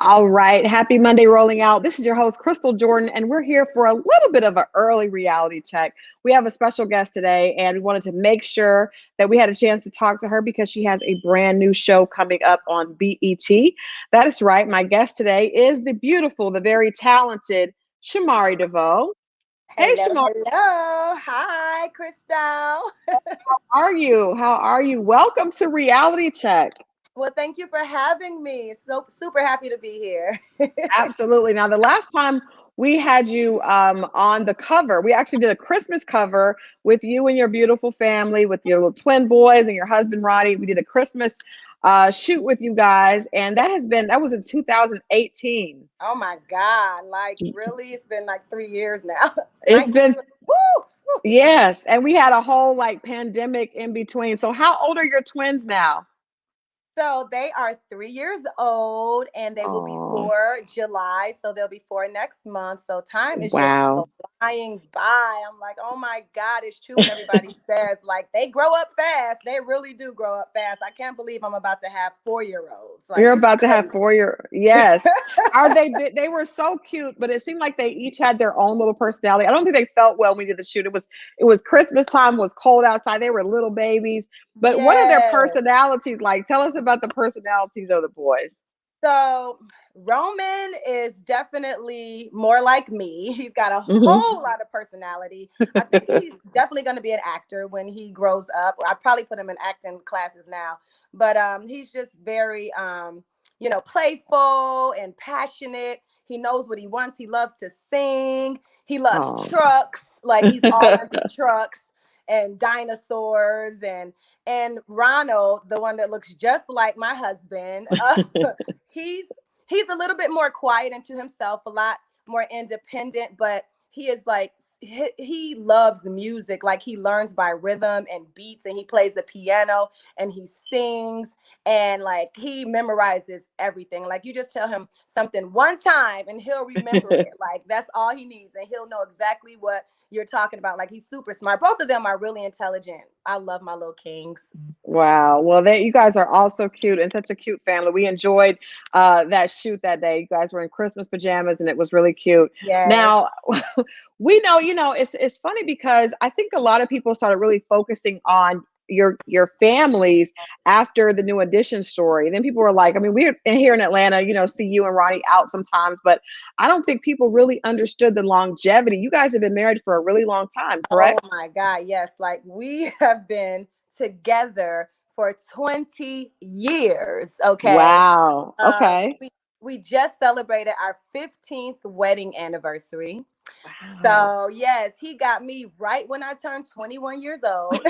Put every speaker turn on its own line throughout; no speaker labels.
All right. Happy Monday rolling out. This is your host, Crystal Jordan, and we're here for a little bit of an early reality check. We have a special guest today, and we wanted to make sure that we had a chance to talk to her because she has a brand new show coming up on BET. That is right. My guest today is the beautiful, the very talented Shomari DeVoe. Hey,
Hello,
Shomari,
hello. Hi, Crystal.
how are you? How are you? Welcome to Reality Check.
Well, thank you for having me. So super happy to be here.
Absolutely. Now, the last time we had you on the cover, we actually did a Christmas cover with you and your beautiful family, with your little twin boys and your husband, Ronnie. We did a Christmas shoot with you guys, and that was in 2018.
Oh my God. Like really, it's been like 3 years now.
It's
19.
been,
Woo! Woo.
yes, and we had a whole like pandemic in between. So, how old are your twins now?
So they are 3 years old and they will be
Oh,
4 July. So they'll be 4 next month. So time is just
wow.
flying by. I'm like, oh my God, it's true what everybody says. Like they grow up fast. They really do grow up fast. I can't believe I'm about to have 4 year olds. Like
You're
it's
about to have
crazy.
4 year. Yes. Are they were so cute, but it seemed like they each had their own little personality. I don't think they felt well when we did the shoot. It was Christmas time, it was cold outside. They were little babies. But what are their
Yes.
personalities like? Tell us about the personalities of the boys.
So Roman is definitely more like me. He's got a
Hmm.
whole lot of personality. I think he's definitely going to be an actor when he grows up. I probably put him in acting classes now, but he's just very playful and passionate. He knows what he wants. He loves to sing. He loves
Oh.
trucks. Like he's all into trucks and dinosaurs and Ronald, the one that looks just like my husband, he's he's a little bit more quiet and to himself, a lot more independent, but he is like he loves music. Like he learns by rhythm and beats, and he plays the piano and he sings, and like he memorizes everything. Like you just tell him something one time and he'll remember it. Like that's all he needs, and he'll know exactly what you're talking about. Like he's super smart. Both of them are really intelligent. I love my little kings.
Wow. Well, you guys are all so cute and such a cute family. We enjoyed that shoot that day. You guys were in Christmas pajamas and it was really cute.
Yes.
Now, we know, it's funny because I think a lot of people started really focusing on your families after the New Edition story. And then people were like, I mean, we're here in Atlanta, see you and Ronnie out sometimes, but I don't think people really understood the longevity. You guys have been married for a really long time,
Oh
correct?
my God, yes. Like we have been together for 20 years. Okay.
Wow.
Um,
Okay.
we we just celebrated our 15th wedding anniversary.
Wow.
So yes, he got me right when I turned 21 years old.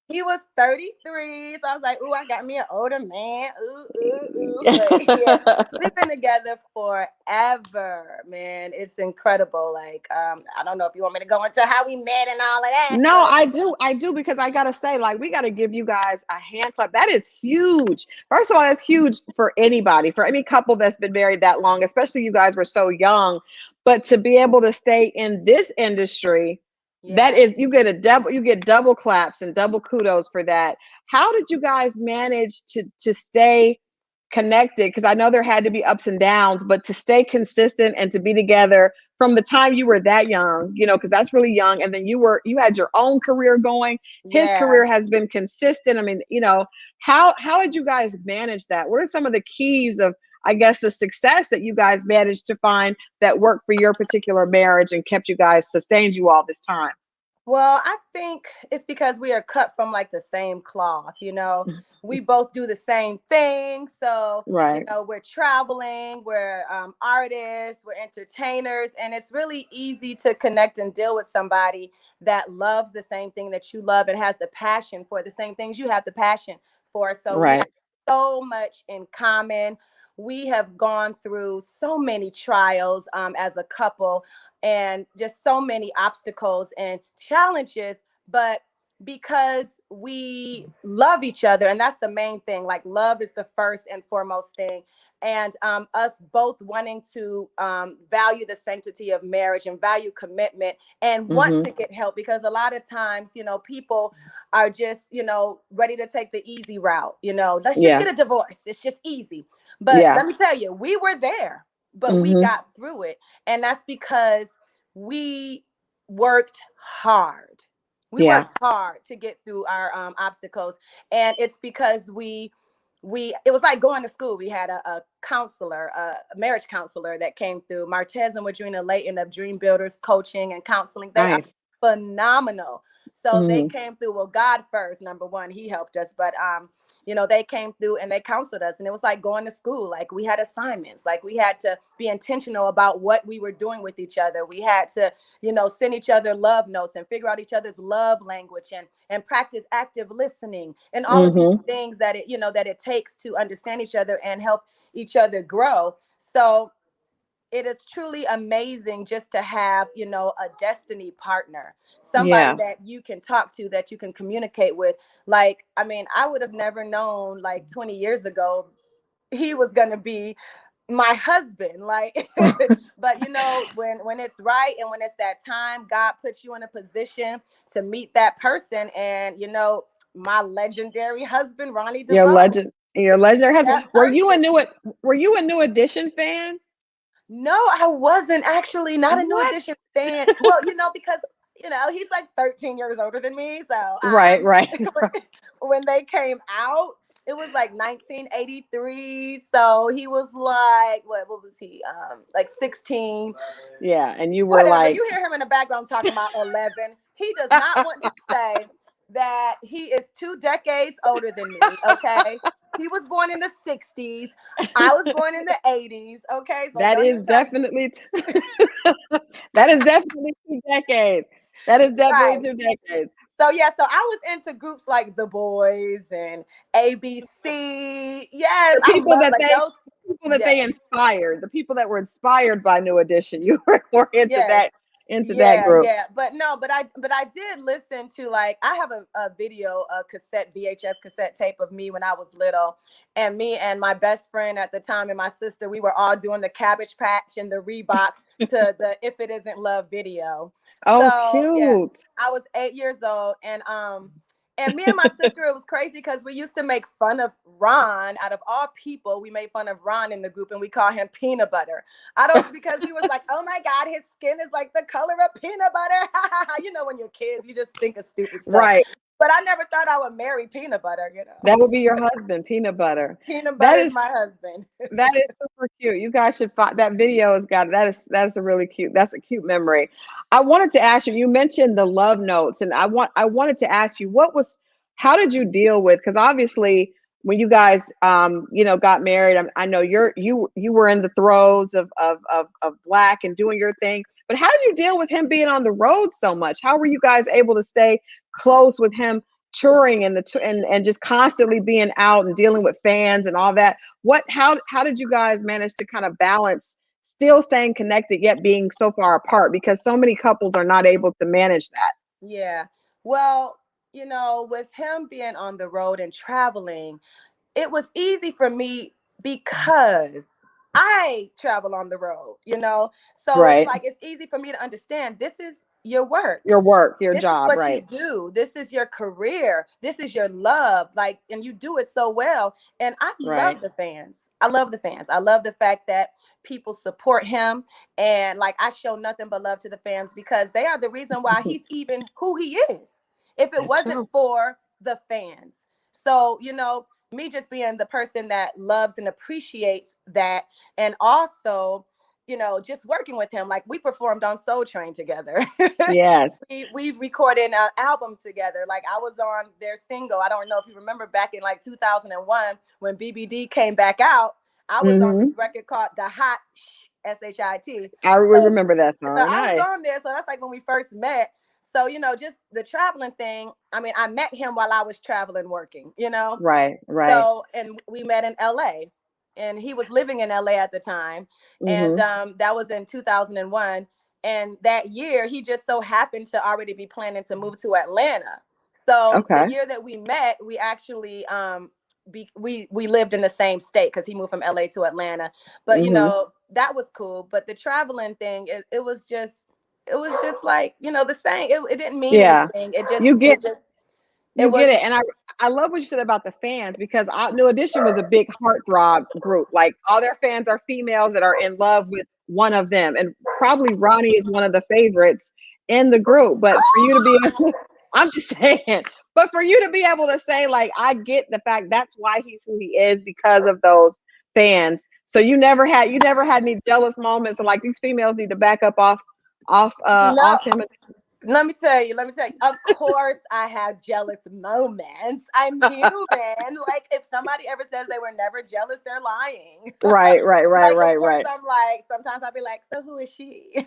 He was 33. So I was like, ooh, I got me an older man. Ooh, ooh, ooh. But yeah, we've been together forever, man. It's incredible. Like, I don't know if you want me to go into how we met and all of that,
No,
but
I do because I gotta say, like, we gotta give you guys a hand clap. That is huge. First of all, that's huge for anybody, for any couple that's been married that long, especially you guys were so young. But to be able to stay in this industry, that
yeah.
is, you get double claps and double kudos for that. How did you guys manage to stay connected? Because I know there had to be ups and downs, but to stay consistent and to be together from the time you were that young, because that's really young, and then you had your own career going. His
Yeah.
career has been consistent. I mean, how did you guys manage that? What are some of the keys of, I guess, the success that you guys managed to find that worked for your particular marriage and kept you guys sustained you all this time?
Well, I think it's because we are cut from like the same cloth, you know. We both do the same thing. So,
Right.
we're traveling, we're artists, we're entertainers, and it's really easy to connect and deal with somebody that loves the same thing that you love and has the passion for the same things you have the passion for. So, we have
Right.
so much in common. We have gone through so many trials as a couple and just so many obstacles and challenges, but because we love each other, and that's the main thing. Like love is the first and foremost thing, and us both wanting to value the sanctity of marriage and value commitment and want
Hmm.
to get help, because a lot of times people are just, ready to take the easy route. Let's just
Yeah.
get a divorce. It's just easy. But
Yeah.
let me tell you, we were there, but we
Mm-hmm.
got through it. And that's because we worked hard. We
Yeah.
worked hard to get through our obstacles. And it's because it was like going to school. We had a counselor, a marriage counselor that came through. Martez and Wadrina Layton of Dream Builders Coaching and Counseling. They are
Nice.
phenomenal. So they
Mm-hmm.
came through. Well, God first, number one, he helped us. But they came through and they counseled us. And it was like going to school. Like we had assignments. Like we had to be intentional about what we were doing with each other. We had to, send each other love notes and figure out each other's love language and practice active listening and all of these
Mm-hmm.
things that it takes to understand each other and help each other grow. So it is truly amazing just to have, a destiny partner, somebody
Yeah.
that you can talk to, that you can communicate with. Like, I mean, I would have never known like 20 years ago he was going to be my husband. Like, but when it's right and when it's that time, God puts you in a position to meet that person. And, my legendary husband, Ronnie
Your
DeVoe,
legend, your legendary husband.
that person.
Were you a New Edition fan?
No, I wasn't actually, not a New
What?
Edition fan. Well, because he's like 13 years older than me. So
Right, right.
when they came out, it was like 1983. So he was like, what was he? Like 16.
Yeah, and you were
Whatever.
like,
You hear him in the background talking about 11. He does not want to say that he is 2 decades older than me. Okay. He was born in the 60s. I was born in the 80s. Okay. So
that
don't
is
even try to.
definitely that is definitely 2 decades. That is definitely
Right.
2 decades.
So yeah, so I was into groups like The Boys and ABC. Yes,
The
I
people
love
that
like
they
those.
people that they
Yes,
inspired, the people that were inspired by New Edition, you were
yes.
into that
Yeah,
group.
yeah. But no, but I did listen to, like, I have a video, a cassette, VHS cassette tape of me when I was little. And me and my best friend at the time and my sister, we were all doing the Cabbage Patch and the Reebok to the If It Isn't Love video.
Oh,
So yeah,
cute.
I was 8 years old, and me and my sister, it was crazy because we used to make fun of Ron. Out of all people, we made fun of Ron in the group, and we call him Peanut Butter. I don't, because we was like, oh my God, his skin is like the color of peanut butter. When you're kids, you just think of stupid stuff.
Right.
But I never thought I would marry Peanut Butter.
That would be your husband, Peanut Butter.
Peanut
That
Butter is
is
my husband.
that is super cute. You guys should find that video has got that is a really cute. That's a cute memory. I wanted to ask you, you mentioned the love notes, and I wanted to ask you how did you deal with, because obviously when you guys got married, I know you were in the throes of Black and doing your thing, but how did you deal with him being on the road so much? How were you guys able to stay close with him touring and just constantly being out and dealing with fans and all that? How did you guys manage to kind of balance still staying connected yet being so far apart, because so many couples are not able to manage that?
Yeah. Well, with him being on the road and traveling, it was easy for me because I travel on the road. So it's
Right.
like it's easy for me to understand, this is your work.
Your work, your
This is
job,
what you
right.
do. This is your career. This is your love. Like, and you do it so well. And I love
Right.
the fans. I love the fans. I love the fact that people support him. And like, I show nothing but love to the fans because they are the reason why he's even who he is. If it
That's
wasn't
true.
for the fans. So, me just being the person that loves and appreciates that. And also, just working with him. Like, we performed on Soul Train together.
Yes.
we recorded an album together. Like, I was on their single. I don't know if you remember back in like 2001 when BBD came back out. I was on
Hmm.
this record called The Hot SHIT.
I
So,
remember that
so
song.
I was
Nice.
on there. So that's like when we first met. So, just the traveling thing. I mean, I met him while I was traveling working.
Right, right.
So, and we met in LA, and he was living in LA at the time. And
Hmm.
that was in 2001. And that year, he just so happened to already be planning to move to Atlanta. So the
Okay.
year that we met, we actually we lived in the same state because he moved from LA to Atlanta. But
Hmm.
that was cool. But the traveling thing, it was just like, the same. It didn't mean
Yeah.
anything. It just
You get
it just It
You
was
get it. And I love what you said about the fans because New Edition was a big heartthrob group. Like all their fans are females that are in love with one of them. And probably Ronnie is one of the favorites in the group. But for you to be, I'm just saying, but for you to be able to say, like, I get the fact that's why he's who he is because of those fans. So you never had any jealous moments and like these females need to back up
no.
off him.
Let me tell you. Of course, I have jealous moments. I'm human. Like, if somebody ever says they were never jealous, they're lying.
Right.
Like, of course, I'm like, sometimes I'll be like, so who is she?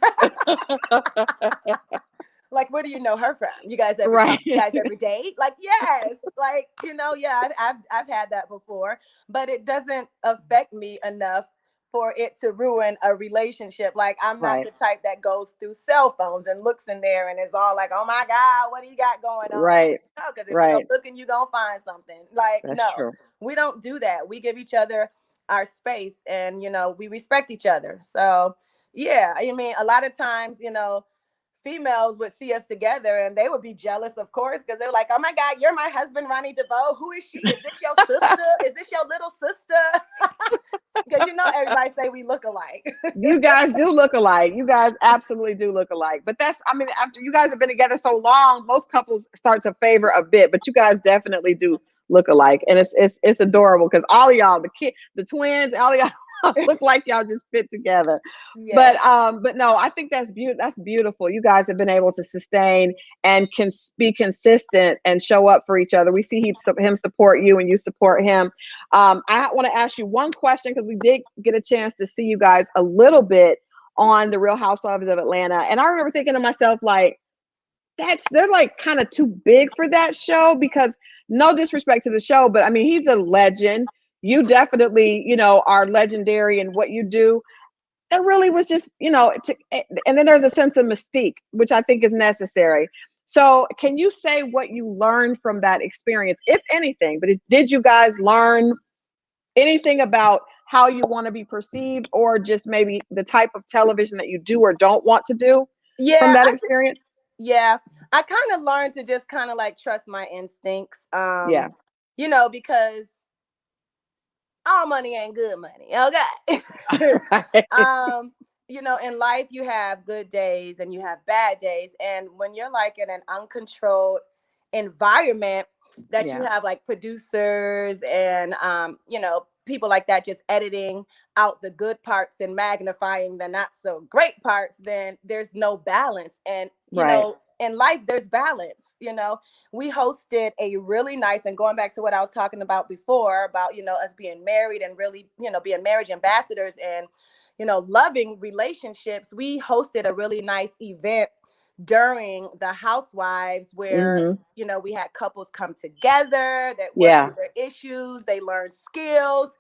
Like, where do you know her from? You guys ever talk? You guys ever date? Like, yes. Like, yeah, I've had that before, but it doesn't affect me enough for it to ruin a relationship. Like, I'm not the type that goes through cell phones and looks in there and is all like, oh my God, what do you got going on?
Right.
No, because if you go looking, you're going to find something. Like,
That's
no,
true.
We don't do that. We give each other our space and, we respect each other. So, yeah, I mean, a lot of times, females would see us together and they would be jealous, of course, because they're like, oh my God, you're my husband, Ronnie DeVoe. Who is she? Is this your sister? Is this your little sister? Because everybody say we look alike.
You guys do look alike. You guys absolutely do look alike. But after you guys have been together so long, most couples start to favor a bit, but you guys definitely do look alike. And it's adorable because all of y'all, the twins, all of y'all look like y'all just fit together. Yeah. But no, I think that's beautiful. You guys have been able to sustain and can be consistent and show up for each other. We see him support you and you support him. I want to ask you one question because we did get a chance to see you guys a little bit on the Real Housewives of Atlanta. And I remember thinking to myself, like, they're like kind of too big for that show because no disrespect to the show, but I mean, he's a legend. You definitely, are legendary in what you do. It really was just, and then there's a sense of mystique, which I think is necessary. So can you say what you learned from that experience, if anything? But did you guys learn anything about how you want to be perceived or just maybe the type of television that you do or don't want to do from that experience?
Yeah, I kind of learned to just kind of like trust my instincts. Because all money ain't good money. Okay. In life you have good days and you have bad days. And when you're like in an uncontrolled environment that you have like producers and people like that just editing out the good parts and magnifying the not so great parts, then there's no balance. And you know, in life there's balance. We hosted a really nice, and going back to what I was talking about before about us being married and really being marriage ambassadors and loving relationships, we hosted a really nice event during the Housewives where we had couples come together that worked through their issues, they learned skills,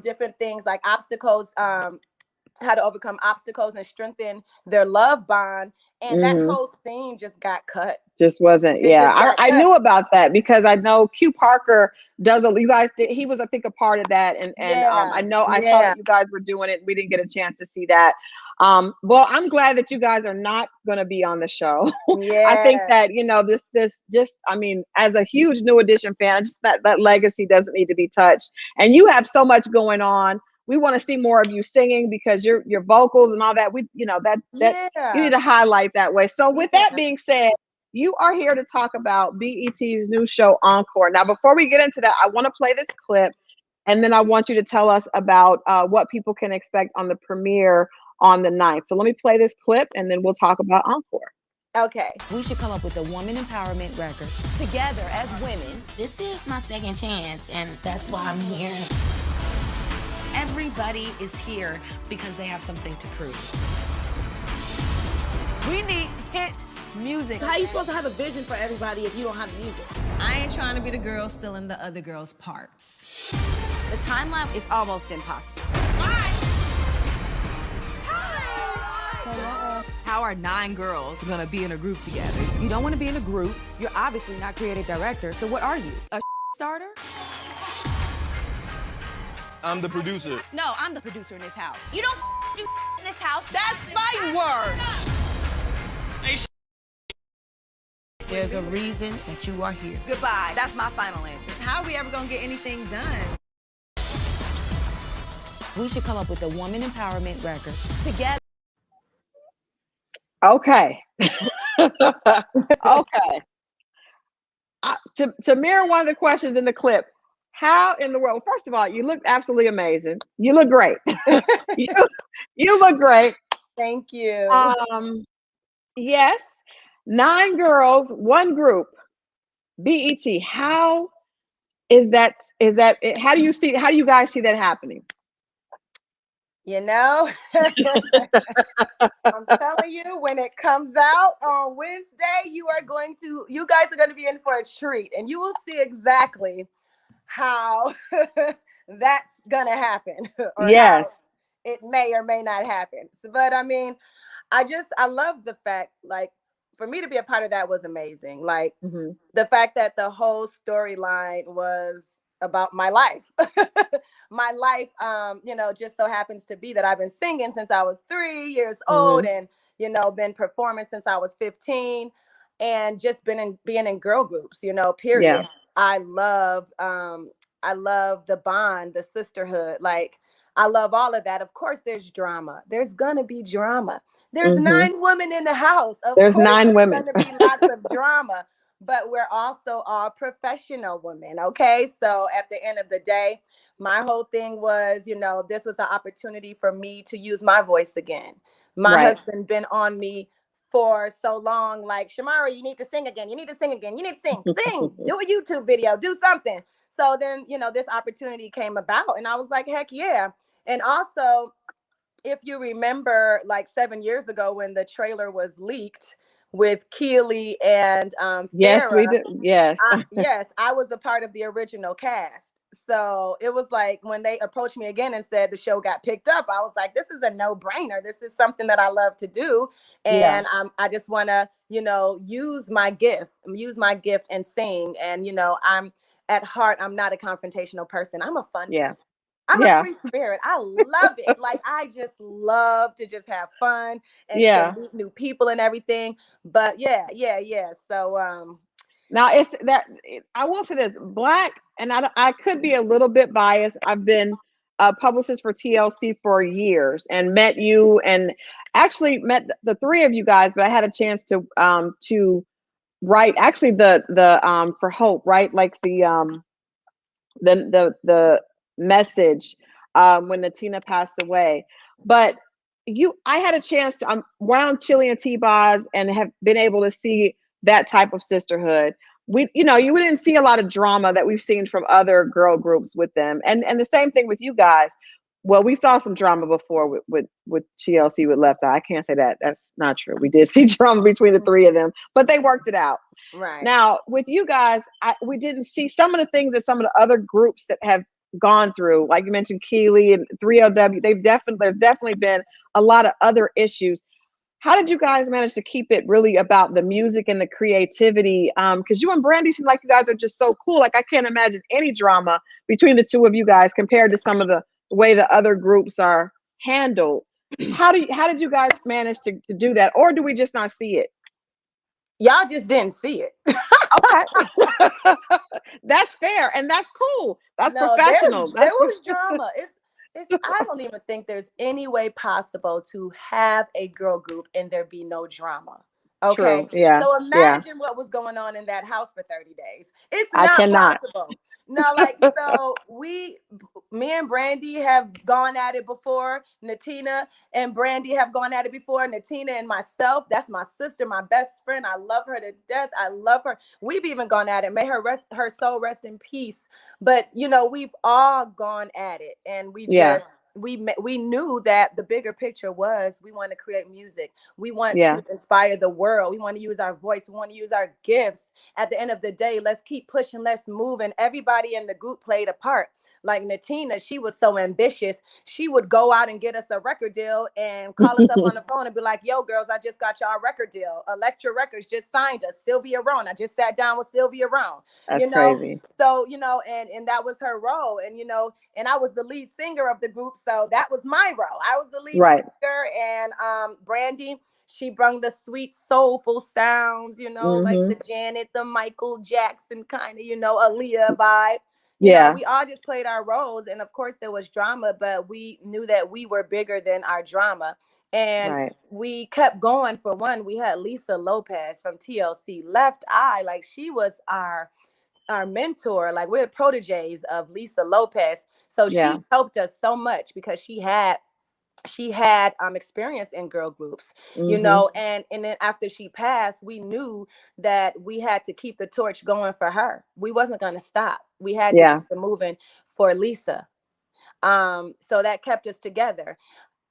different things like obstacles, how to overcome obstacles and strengthen their love bond. And that whole scene just got cut.
Just wasn't. I knew about that because I know Q Parker does. You guys did. He was, I think, a part of that, and I know I saw that you guys were doing it. We didn't get a chance to see that. Well, I'm glad that you guys are not going to be on the show. I think that this just, I mean, as a huge New Edition fan, just that legacy doesn't need to be touched. And you have so much going on. We want to see more of you singing because your vocals and all that. You need to highlight that way. So with that being said, you are here to talk about BET's new show, Encore. Now, before we get into that, I want to play this clip, and then I want you to tell us about what people can expect on the premiere on the 9th. So let me play this clip, and then we'll talk about Encore.
Okay. We should come up with a woman empowerment record together as women.
This is my second chance, and that's why I'm here.
Everybody is here because they have something to prove. We need hit music.
How are you supposed to have a vision for everybody if you don't have music?
I ain't trying to be the girl stealing the other girl's parts.
The time lapse is almost impossible.
How are 9 girls gonna be in a group together? You don't want to be in a group. You're obviously not creative director. So what are you? A starter?
I'm the producer.
No, I'm the producer in this house.
You don't do in this house.
That's my word.
Hey,
There's a reason that you are here.
Goodbye. That's my final answer. How are we ever going to get anything done? We should come up with a woman empowerment record together.
Okay. Okay. To mirror one of the questions in the clip, how in the world? First of all, you look absolutely amazing. You look great. you, you look great.
Thank you.
Yes, 9 girls, 1 group. BET. How is that? How do you guys see that happening?
You know, I'm telling you, when it comes out on Wednesday, you guys are going to be in for a treat, and you will see exactly how that's going to happen, or
Yes.
how it may or may not happen. But I mean, I love the fact, like, for me to be a part of that was amazing. Like, the fact that the whole storyline was about my life. My life, just so happens to be that I've been singing since I was 3 years old, and, been performing since I was 15, and just being in girl groups, period.
Yeah.
I love the bond, the sisterhood. Like, I love all of that. Of course, there's drama. There's gonna be drama. There's 9 women in the house.
There's 9 women.
There's gonna be lots of drama, but we're also all professional women. Okay, so at the end of the day, my whole thing was, this was an opportunity for me to use my voice again. My husband been on me for so long, like, Shomari, you need to sing again. You need to sing again. You need to sing. Do a YouTube video. Do something. So then, this opportunity came about, and I was like, heck yeah. And also, if you remember, like 7 years ago when the trailer was leaked with Keely and
yes,
Farrah,
we do. Yes.
I was a part of the original cast. So it was like when they approached me again and said the show got picked up, I was like, this is a no-brainer. This is something that I love to do. And I just want to, use my gift and sing. And, I'm at heart, I'm not a confrontational person. I'm a fun person. I'm a free spirit. I love it. Like, I just love to just have fun and to meet new people and everything. But yeah. So
now I will say this, Black, and I could be a little bit biased. I've been a publicist for TLC for years and met you, and actually met the 3 of you guys, but I had a chance to write actually the for Hope, right? Like the message when Natina passed away. But I had a chance to, I'm around Chili and T-Boz and have been able to see that type of sisterhood. You didn't see a lot of drama that we've seen from other girl groups with them. And the same thing with you guys. Well, we saw some drama before with TLC with Left Eye. I can't say that. That's not true. We did see drama between the 3 of them, but they worked it out.
Right.
Now, with you guys, we didn't see some of the things that some of the other groups that have gone through, like you mentioned, Keely and 3LW. There's definitely been a lot of other issues. How did you guys manage to keep it really about the music and the creativity? Because you and Brandy seem like you guys are just so cool. Like, I can't imagine any drama between the 2 of you guys compared to some of the way the other groups are handled. How did you guys manage to do that, or do we just not see it?
Y'all just didn't see it.
Okay. That's fair, and that's cool. That's professional.
There was drama. I don't even think there's any way possible to have a girl group and there be no drama. Okay.
True. Yeah.
So imagine what was going on in that house for 30 days. It's not possible. No, like, so me and Brandy have gone at it before. Natina and Brandy have gone at it before. Natina and myself, that's my sister, my best friend. I love her to death. I love her. We've even gone at it. May her soul rest in peace. But, we've all gone at it, and we knew that the bigger picture was we want to create music. We want to inspire the world. We want to use our voice. We want to use our gifts. At the end of the day, let's keep pushing, let's move. And everybody in the group played a part. Like Natina, she was so ambitious. She would go out and get us a record deal and call us up on the phone and be like, yo, girls, I just got y'all a record deal. Elektra Records just signed us. Sylvia Rohn. I just sat down with Sylvia Rohn.
That's crazy.
So, and that was her role. And, and I was the lead singer of the group. So that was my role. I was the lead singer, and Brandy, she brought the sweet soulful sounds, like
Mm-hmm.
the Janet, the Michael Jackson kind of, Aaliyah vibe.
Yeah.
We all just played our roles, and of course there was drama, but we knew that we were bigger than our drama. And
Right.
we kept going. For one, we had Lisa Lopez from TLC, Left Eye. Like, she was our mentor. Like, we're proteges of Lisa Lopez. So
Yeah.
she helped us so much because she had experience in girl groups,
Mm-hmm.
and then after she passed, we knew that we had to keep the torch going for her. We wasn't going to stop. We had to
Yeah.
keep it moving for Lisa. So that kept us together.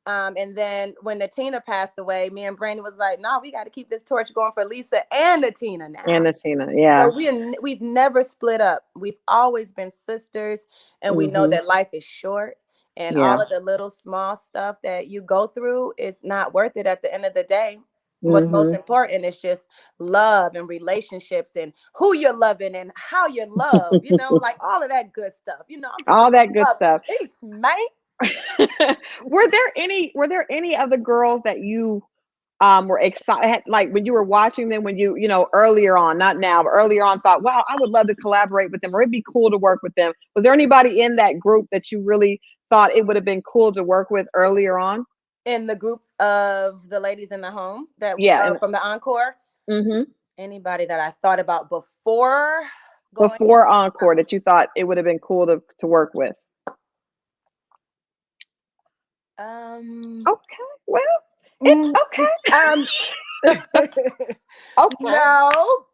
And then when Natina passed away, me and Brandon was like, no, we got to keep this torch going for Lisa and Natina now.
And Tina. Yeah.
So we've never split up. We've always been sisters, and we know
Mm-hmm.
that life is short, and all
Yeah.
of the little small stuff that you go through is not worth it at the end of the day. What's most
Mm-hmm.
important is just love and relationships and who you're loving and how you love, like all of that good stuff. I'm just
All that good
love and
stuff.
peace, man.
Were there any of the girls that you were excited, like when you were watching them, when earlier on, not now, but earlier on, thought, wow, I would love to collaborate with them, or it'd be cool to work with them? Was there anybody in that group that you really thought it would have been cool to work with earlier on?
In the group of the ladies in the home that
Yeah. And
from the Encore,
hmm
anybody that I thought about before going in?
before Encore that you thought it would have been cool to work with? Okay. Well, it's
Mm, um,
okay.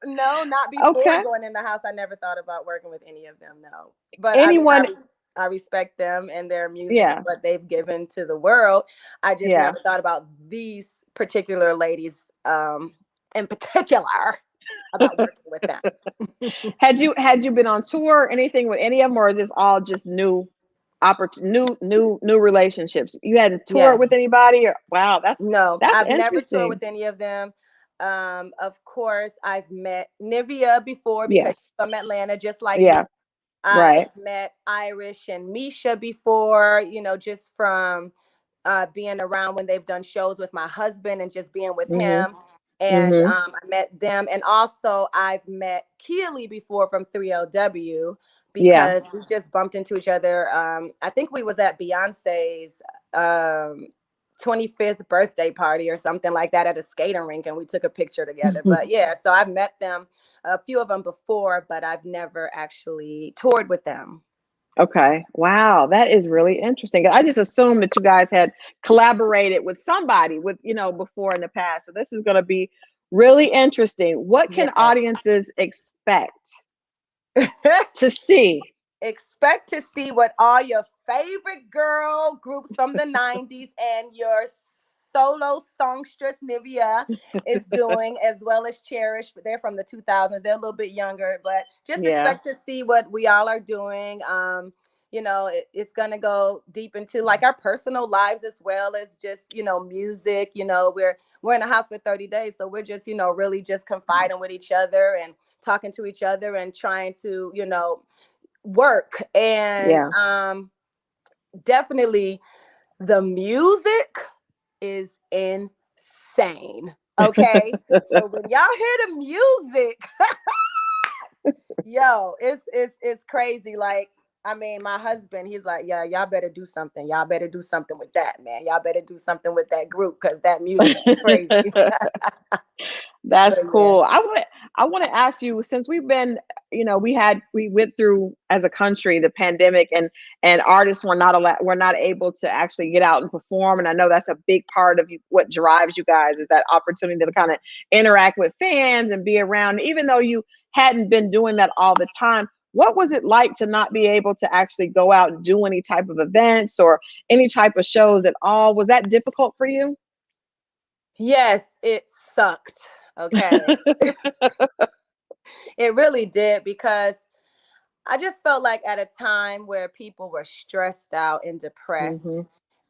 no, not before
Okay.
going in the house. I never thought about working with any of them. No, but I mean,
Anyone?
I respect them and their music and
Yeah.
what they've given to the world. I just
Yeah.
never thought about these particular ladies, in particular, about working with them.
Had you been on tour or anything with any of them, or is this all just new relationships? You had to tour with
Yes.
anybody? Or, wow, that's
No,
that's
I've never toured
interesting.
with any of them. Of course, I've met Nivea before because
Yes.
she's from Atlanta, just like me.
Yeah.
I've
Right.
met Irish and Misha before, just from being around when they've done shows with my husband and just being with
Mhm.
him. And
Mhm.
I met them. And also, I've met Keely before from 3LW
Yeah.
because we just bumped into each other. I think we was at Beyonce's 25th birthday party or something like that at a skating rink, and we took a picture together. But yeah, so I've met them, a few of them before, but I've never actually toured with them.
Okay. Wow, that is really interesting. I just assumed that you guys had collaborated with somebody before in the past. So this is going to be really interesting. What can
Yeah.
audiences expect to see?
Expect to see what all your favorite girl groups from the 90s and your solo songstress Nivea is doing, as well as Cherish. They're from the 2000s. They're a little bit younger, but just
Yeah.
expect to see what we all are doing. It's going to go deep into like our personal lives as well as just, music. We're in a house for 30 days. So we're just, really just confiding with each other and talking to each other and trying to, work. And
Yeah.
definitely the music is insane. Okay. So when y'all hear the music, yo, it's crazy. Like, I mean, my husband, he's like, yeah, y'all better do something. Y'all better do something with that, man. Y'all better do something with that group because that music is crazy.
That's
But yeah.
cool. I want to ask you, since we've been, we went through as a country the pandemic, and artists were not able to actually get out and perform. And I know that's a big part of what drives you guys, is that opportunity to kind of interact with fans and be around, even though you hadn't been doing that all the time. What was it like to not be able to actually go out and do any type of events or any type of shows at all? Was that difficult for you?
Yes, it sucked. Okay. It really did, because I just felt like at a time where people were stressed out and depressed,
Hmm.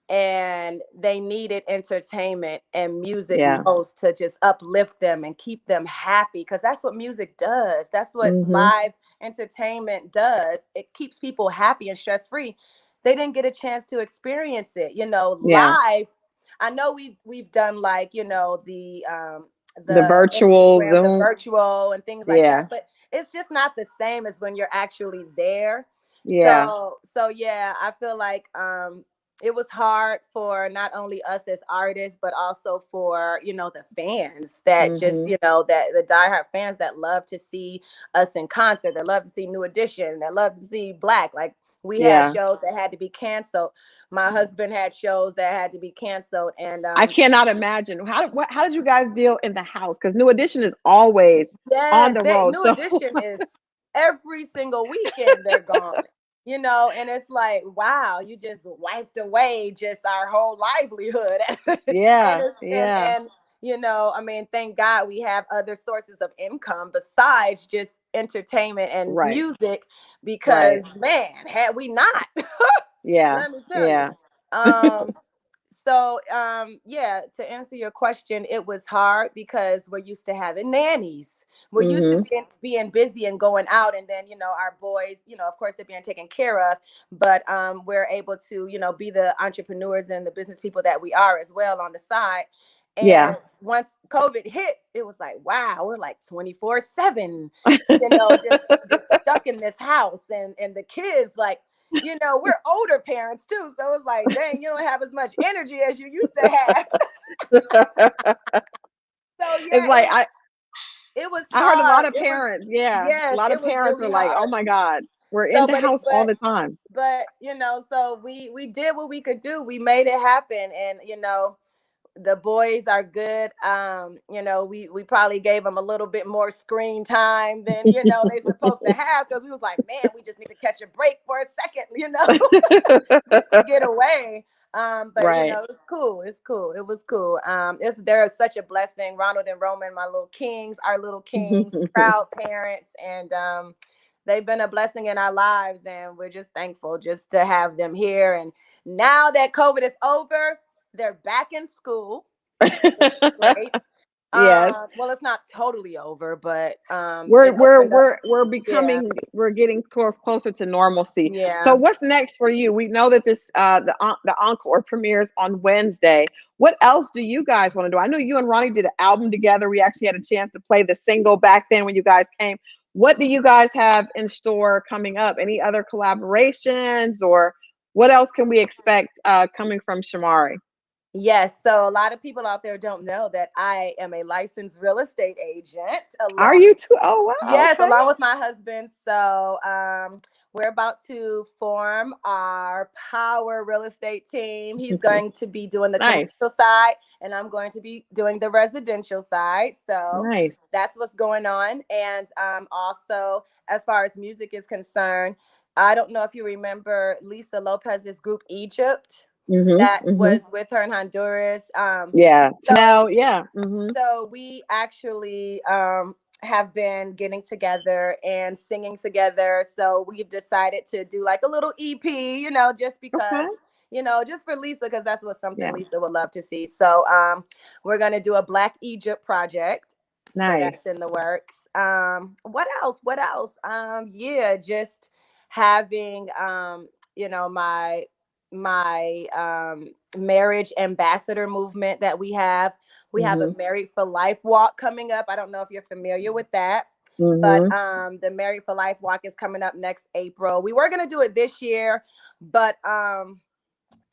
and they needed entertainment and music
Yeah.
most to just uplift them and keep them happy, because that's what music does. That's what
Hmm.
live entertainment does. It keeps people happy and stress free. They didn't get a chance to experience it,
Yeah.
live. I know we've done like,
The
the
virtual
Instagram, the
Zoom.
virtual and things like
Yeah.
that, but it's just not the same as when you're actually there.
Yeah.
So yeah, I feel like it was hard for not only us as artists, but also for, the fans that just,
Hmm.
that the diehard fans that love to see us in concert, that love to see New Edition, that love to see Black. Like we had
Yeah.
shows that had to be canceled. My husband had shows that had to be canceled. And
I cannot imagine. How did you guys deal in the house? Because New Edition is always on
yes,
the road.
New
So
Edition is every single weekend they're gone. And it's like, wow, you just wiped away just our whole livelihood. and
yeah,
it's
yeah,
I mean, thank God we have other sources of income besides just entertainment and
right,
music,
right.
because man, had we not,
Yeah,
let me tell you.
yeah.
Um, yeah, to answer your question, it was hard because we're used to having nannies. We're used to
Hmm.
being busy and going out, and then our boys, of course, they're being taken care of. But we're able to, be the entrepreneurs and the business people that we are as well on the side.
Yeah.
And once COVID hit, it was like, wow, we're like 24/7, just stuck in this house, and the kids like. We're older parents too. So it's like, dang, you don't have as much energy as you used to have. So
It's
yeah,
like
it was
I heard a lot
hard.
of parents. Yeah, a
Yes,
lot
it
of
was
parents were
really
like, "Oh
hard.
my God, we're in
So,
the
but
house all the time."
so we did what we could do. We made it happen. And, the boys are good. We probably gave them a little bit more screen time than, they supposed to have, because we was like, man, we just need to catch a break for a second, just to get away. But
Right.
it's cool. It's cool. It was cool. They're such a blessing. Ronald and Roman, my little kings, our little kings, proud parents, and they've been a blessing in our lives, and we're just thankful just to have them here. And now that COVID is over, they're back in school, which is great.
Yes.
Well, it's not totally over, but
We're
it
we're
opened up.
we're we're
Yeah,
becoming we're getting closer to normalcy. So
yeah.
what's next for you? We know that this the Encore premieres on Wednesday. What else do you guys want to do? I know you and Ronnie did an album together. We actually had a chance to play the single back then when you guys came. What do you guys have in store coming up? Any other collaborations, or what else can we expect coming from Shomari?
Yes, so a lot of people out there don't know that I am a licensed real estate agent
Are
along.
you too? Oh wow,
Yes,
okay.
along with my husband. So we're about to form our power real estate team. He's going to be doing the
Nice,
commercial side, and I'm going to be doing the residential side. So
nice.
that's what's going on. And also, as far as music is concerned, I don't know if you remember Lisa Lopez's group Egypt
Mhm,
that
mhm.
was with her in Honduras.
Yeah.
So
Now, yeah. Mhm.
so we actually have been getting together and singing together. So we've decided to do like a little EP, just
Okay.
because, just for Lisa, because that's what something
Yeah.
Lisa would love to see. So we're gonna do a Black Egypt project. So that's
Nice.
in the works. What else? What else? Yeah, just having my marriage ambassador movement that we have. We have a
Mhm.
Married for Life walk coming up. I don't know if you're familiar with that, but
Mhm.
the Married for Life walk is coming up next April. We were gonna do it this year, but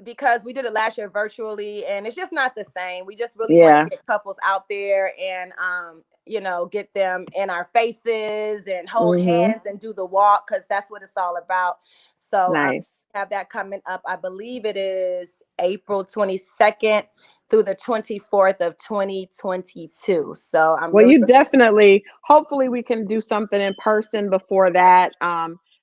because we did it last year virtually, and it's just not the same. We just really want
Yeah.
to get couples out there and get them in our faces and hold
Mhm.
hands and do the walk, because that's what it's all about. So
Nice.
have that coming up. I believe it is April 22nd through the 24th of 2022. So I'm
Well,
really
you
looking.
definitely, hopefully, we can do something in person before that.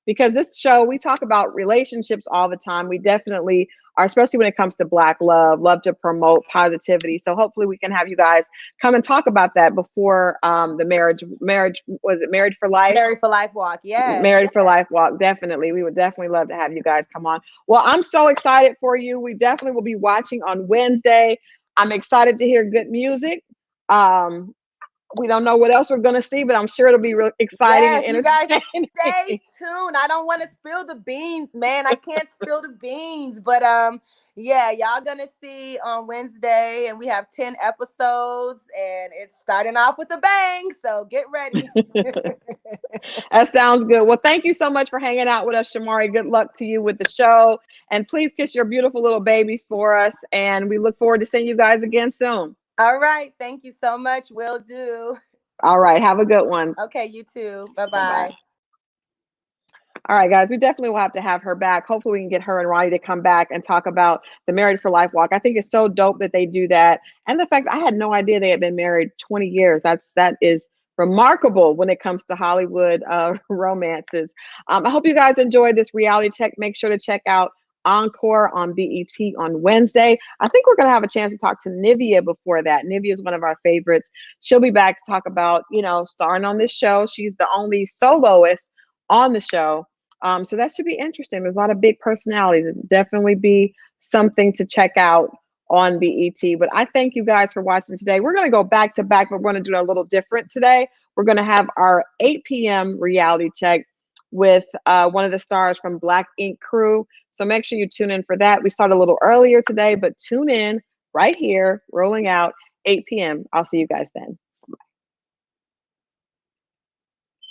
Because this show, we talk about relationships all the time. We definitely are, especially when it comes to Black love to promote positivity. So hopefully, we can have you guys come and talk about that before the marriage, was it Married for Life?
Married for Life walk. Yes,
Married for
yes.
Life walk. Definitely. We would definitely love to have you guys come on. Well, I'm so excited for you. We definitely will be watching on Wednesday. I'm excited to hear good music. Um, we don't know what else we're going to see, but I'm sure it'll be real exciting and
Yes, you guys
entertaining.
stay tuned. I don't want to spill the beans, man. I can't spill the beans, but Yeah, y'all gonna see on Wednesday, and we have 10 episodes, and it's starting off with a bang. So get ready.
That sounds good. Well, thank you so much for hanging out with us, Shomari. Good luck to you with the show. And please kiss your beautiful little babies for us. And we look forward to seeing you guys again soon.
All right. Thank you so much. Will do.
All right. Have a good one.
Okay, you too. Bye
Bye-bye.
bye.
All right, guys, we definitely will have to have her back. Hopefully, we can get her and Ronnie to come back and talk about the Married for Life walk. I think it's so dope that they do that, and the fact I had no idea they had been married 20 years. That is remarkable when it comes to Hollywood romances. I hope you guys enjoyed this reality check. Make sure to check out Encore on BET on Wednesday. I think we're going to have a chance to talk to Nivea before that. Nivea is one of our favorites. She'll be back to talk about, starring on this show. She's the only soloist on the show. So that should be interesting. There's a lot of big personalities. It'll definitely be something to check out on BET. But I thank you guys for watching today. We're going to go back to back, but we're going to do it a little different today. We're going to have our 8 p.m. reality check with one of the stars from Black Ink Crew. So make sure you tune in for that. We started a little earlier today, but tune in right here, rolling out 8 p.m. I'll see you guys then.